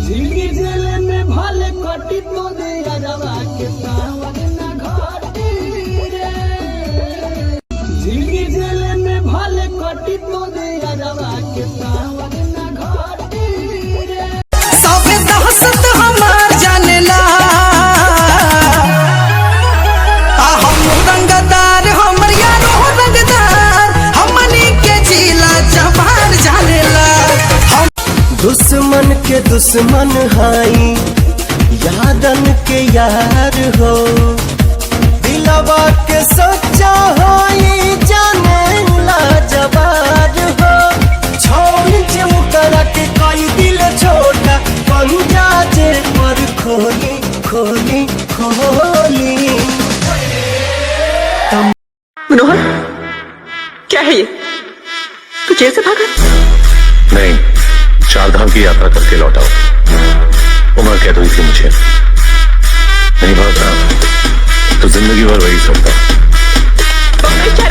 जिंदगी जेल में भले कटी तो दे अजवा के सावन ना घाटी रे। जिंदगी जेल में भले कटी तो दे अजवा के सावन ना घाटी रे। सबे दहशत हमार जानेला हम रंगदार हमर यारो रंगदार हमनी के जिला जवान जानेला। हम दुश्मन के दुश्मन हाई यादन के यार हो दिलवा के सच्चा हाई जानेला जवार हो। छोड़ जे मुकरा के कई दिल छोटा पंजा जे पर खोली खोली खोली। मनोहर, क्या है ये? तू जेल से भागा? नहीं, 4 धाम की यात्रा करके लौटा हूं। उम्र कैद हुई थी मुझे, नहीं भाग रहा तो जिंदगी भर वही करता। मैं क्या